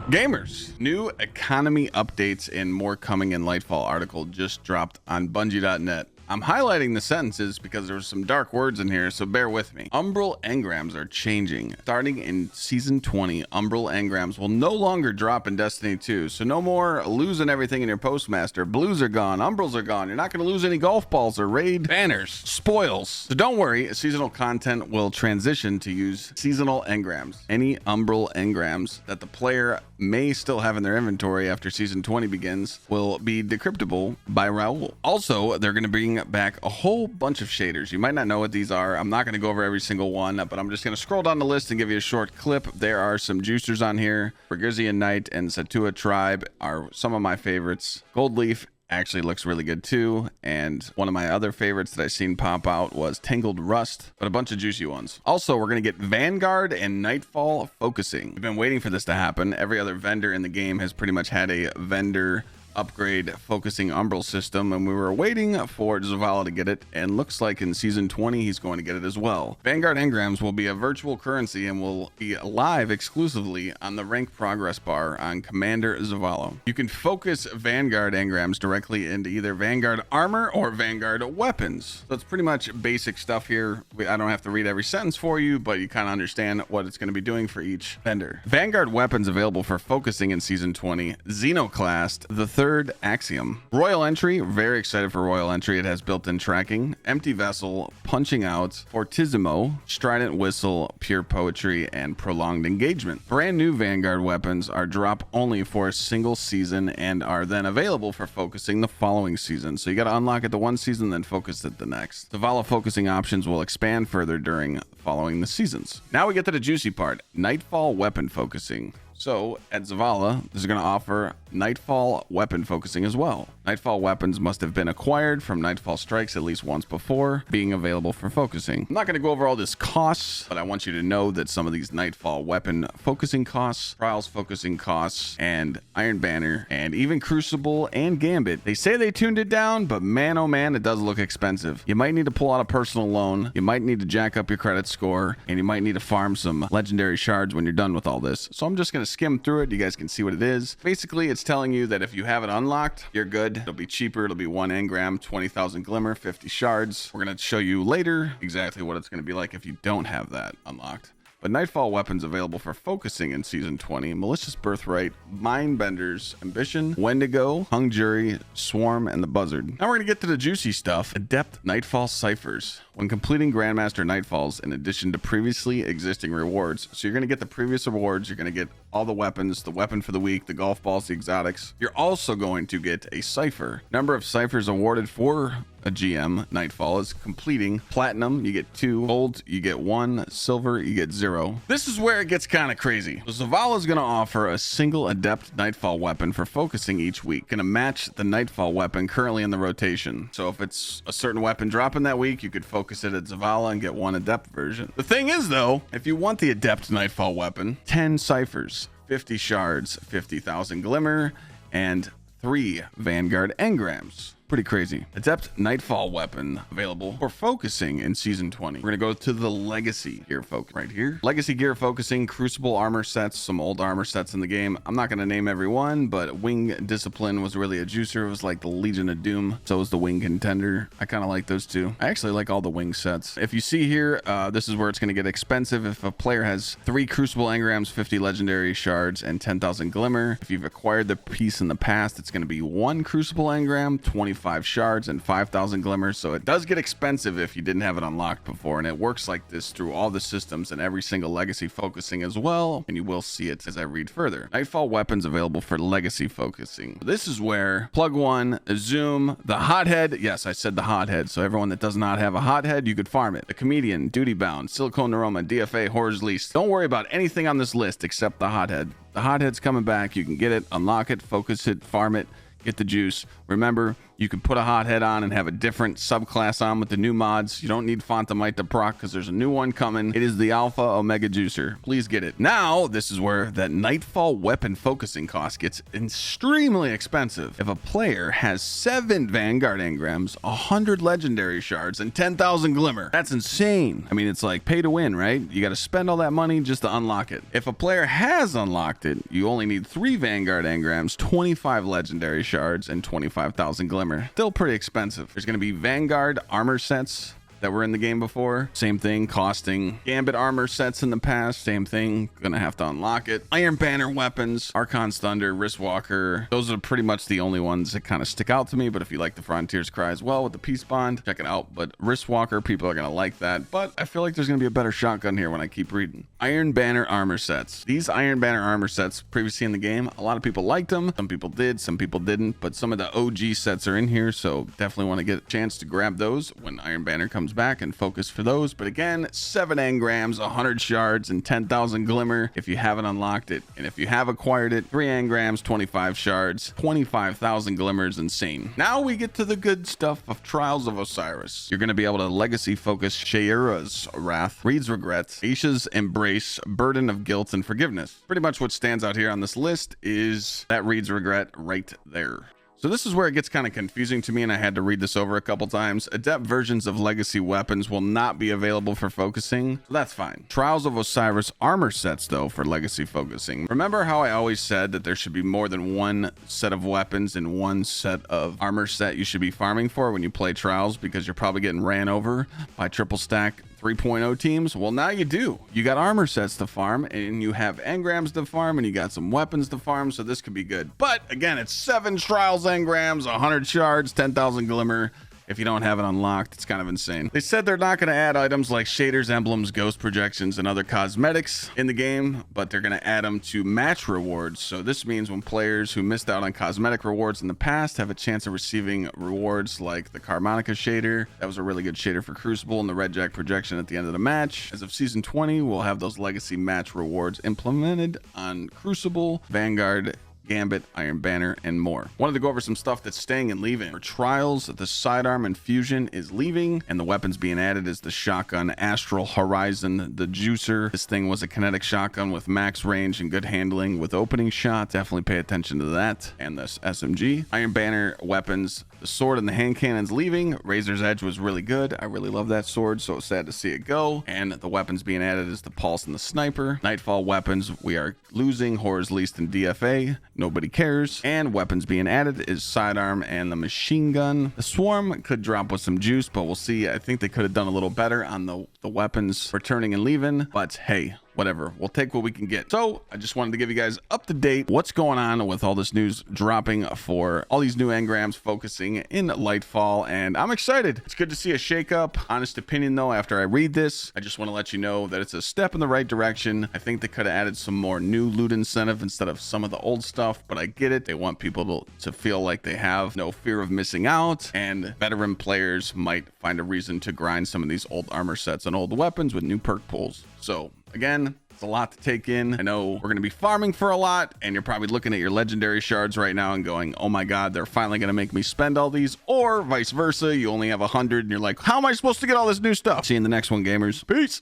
Gamers, new economy updates and more coming in Lightfall article just dropped on Bungie.net. I'm highlighting the sentences because there's some dark words in here, so bear with me. Umbral engrams are changing. Starting in Season 20, Umbral engrams will no longer drop in Destiny 2, so no more losing everything in your Postmaster. Blues are gone, Umbrals are gone. You're not going to lose any golf balls or raid banners, spoils. So don't worry, seasonal content will transition to use seasonal engrams. Any Umbral engrams that the player may still have in their inventory after Season 20 begins will be decryptable by Raoul. Also, they're going to bring back a whole bunch of shaders. You might not know what these are. I'm not going to go over every single one, but I'm just going to scroll down the list and give you a short clip. There are some juicers on here. Gsxrclyde Knight and Satua Tribe are some of my favorites. Gold Leaf actually looks really good too, and one of my other favorites that I've seen pop out was Tangled Rust, but a bunch of juicy ones. Also, we're going to get Vanguard and Nightfall focusing. We've been waiting for this to happen. Every other vendor in the game has pretty much had a vendor upgrade focusing Umbral system, and we were waiting for Zavala to get it, and looks like in Season 20 he's going to get it as well. Vanguard engrams will be a virtual currency and will be live exclusively on the rank progress bar on Commander Zavala. You can focus Vanguard engrams directly into either Vanguard armor or Vanguard weapons. So it's pretty much basic stuff here. I don't have to read every sentence for you, but you kind of understand what it's going to be doing for each vendor. Vanguard weapons available for focusing in Season 20. Xenoclast, the third Axiom. Royal Entry, very excited for Royal Entry. It has built-in tracking. Empty Vessel, Punching Out, Fortissimo, Strident Whistle, Pure Poetry, and Prolonged Engagement. Brand new Vanguard weapons are drop only for a single season and are then available for focusing the following season. So you got to unlock it the one season, then focus it the next. Zavala focusing options will expand further during following the seasons. Now we get to the juicy part, Nightfall weapon focusing. So at Zavala, this is going to offer Nightfall weapon focusing as well. Nightfall weapons must have been acquired from Nightfall strikes at least once before being available for focusing. I'm not going to go over all this costs, but I want you to know that some of these Nightfall weapon focusing costs, Trials focusing costs, and Iron Banner, and even Crucible and Gambit, they say they tuned it down, but man oh man, it does look expensive. You might need to pull out a personal loan, you might need to jack up your credit score, and you might need to farm some legendary shards when you're done with all this. So I'm just going to skim through it. You guys can see what it is. Basically, it's telling you that if you have it unlocked, you're good. It'll be cheaper. It'll be 1 engram, 20,000 glimmer, 50 shards. We're going to show you later exactly what it's going to be like if you don't have that unlocked. But Nightfall weapons available for focusing in Season 20. Malicious Birthright, Mindbender's Ambition, Wendigo, Hung Jury, Swarm, and the Buzzard. Now we're going to get to the juicy stuff. Adept Nightfall ciphers. When completing Grandmaster Nightfalls, in addition to previously existing rewards. So you're going to get the previous rewards. You're going to get all the weapons, the weapon for the week, the golf balls, the exotics. You're also going to get a cipher. Number of ciphers awarded for a GM Nightfall is completing platinum, you get 2, gold, you get 1, silver, you get 0. This is where it gets kind of crazy. So Zavala is going to offer a single Adept Nightfall weapon for focusing each week. Going to match the Nightfall weapon currently in the rotation. So if it's a certain weapon dropping that week, you could focus it at Zavala and get 1 Adept version. The thing is though, if you want the Adept Nightfall weapon, 10 ciphers, 50 shards, 50,000 glimmer, and 3 Vanguard engrams. Pretty crazy. Adept Nightfall weapon available for focusing in Season 20. We're gonna go to the Legacy gear focus right here. Legacy gear focusing, Crucible armor sets, some old armor sets in the game. I'm not gonna name every one, but Wing Discipline was really a juicer. It was like the Legion of Doom. So was the Wing Contender. I kind of like those two. I actually like all the Wing sets. If you see here, this is where it's gonna get expensive. If a player has 3 Crucible engrams, 50 legendary shards, and 10,000 glimmer. If you've acquired the piece in the past, it's gonna be 1 Crucible engram, 25 shards, and 5,000 glimmers. So it does get expensive if you didn't have it unlocked before, and it works like this through all the systems and every single legacy focusing as well, and you will see it as I read further. Nightfall weapons available for legacy focusing. This is where Plug One, Zoom, the Hothead, yes, I said the Hothead, so everyone that does not have a Hothead, you could farm it. The Comedian, Duty Bound, Silicone Neuroma, DFA, Horror's Least. Don't worry about anything on this list except the Hothead. The Hothead's coming back. You can get it, unlock it, focus it, farm it, get the juice. Remember, You can put a hot head on and have a different subclass on with the new mods. You don't need Fontamite to proc because there's a new one coming. It is the Alpha Omega Juicer. Please get it. Now, this is where that Nightfall weapon focusing cost gets extremely expensive. If a player has 7 Vanguard engrams, 100 legendary shards, and 10,000 glimmer, that's insane. I mean, it's like pay to win, right? You got to spend all that money just to unlock it. If a player has unlocked it, you only need 3 Vanguard engrams, 25 legendary shards, and 25,000 glimmer. Still pretty expensive. There's going to be Vanguard armor sets that were in the game before. Same thing, costing Gambit armor sets in the past. Same thing, gonna have to unlock it. Iron Banner weapons, Archon's Thunder, Wristwalker. Those are pretty much the only ones that kind of stick out to me. But if you like the Frontier's Cry as well with the Peace Bond, check it out. But Wristwalker, people are gonna like that. But I feel like there's gonna be a better shotgun here when I keep reading. Iron Banner armor sets. These Iron Banner armor sets previously in the game, a lot of people liked them. Some people did, some people didn't. But some of the OG sets are in here, so definitely want to get a chance to grab those when Iron Banner comes back and focus for those. But again, 7 engrams, 100 shards, and 10,000 glimmer if you haven't unlocked it. And if you have acquired it, 3 engrams, 25 shards, 25,000 glimmers, insane. Now we get to the good stuff of Trials of Osiris. You're going to be able to legacy focus Shayura's Wrath, Reed's Regret, Aisha's Embrace, Burden of Guilt, and Forgiveness. Pretty much what stands out here on this list is that Reed's Regret right there. So this is where it gets kind of confusing to me, and I had to read this over a couple times. Adept versions of legacy weapons will not be available for focusing, so that's fine. Trials of Osiris armor sets, though, for legacy focusing. Remember how I always said that there should be more than one set of weapons and one set of armor set you should be farming for when you play Trials, because you're probably getting ran over by triple stack 3.0 teams? Well, now you do. You got armor sets to farm, and you have engrams to farm, and you got some weapons to farm, so this could be good. But again, it's 7 Trials engrams, 100 shards, 10,000 glimmer. If you don't have it unlocked, it's kind of insane. They said they're not going to add items like shaders, emblems, ghost projections, and other cosmetics in the game, but they're going to add them to match rewards. So this means when players who missed out on cosmetic rewards in the past have a chance of receiving rewards like the Carmonica shader. That was a really good shader for Crucible, and the Red Jack projection at the end of the match. As of Season 20, we'll have those legacy match rewards implemented on Crucible, Vanguard, Gambit, Iron Banner, and more. Wanted to go over some stuff that's staying and leaving. For Trials, the sidearm Infusion is leaving, and the weapons being added is the shotgun Astral Horizon, the Juicer. This thing was a kinetic shotgun with max range and good handling with opening shot. Definitely pay attention to that. And this SMG. Iron Banner weapons, the sword and the hand cannon's leaving. Razor's Edge was really good. I really love that sword, so sad to see it go. And the weapons being added is the Pulse and the Sniper. Nightfall weapons, we are losing. Horror's Least and DFA. Nobody cares. And weapons being added is sidearm and the machine gun. The Swarm could drop with some juice, but we'll see. I think they could have done a little better on the weapons returning and leaving, but hey, whatever, we'll take what we can get. So I just wanted to give you guys up to date what's going on with all this news dropping for all these new engrams focusing in Lightfall, and I'm excited. It's good to see a shakeup. Honest opinion though, after I read this, I just want to let you know that it's a step in the right direction. I think they could have added some more new loot incentive instead of some of the old stuff, but I get it. They want people to feel like they have no fear of missing out, and veteran players might find a reason to grind some of these old armor sets and old weapons with new perk pulls. So again, it's a lot to take in. I know we're going to be farming for a lot, and you're probably looking at your legendary shards right now and going, oh my god, they're finally going to make me spend all these, or vice versa. You only have 100 and you're like, how am I supposed to get all this new stuff? See you in the next one, gamers. Peace.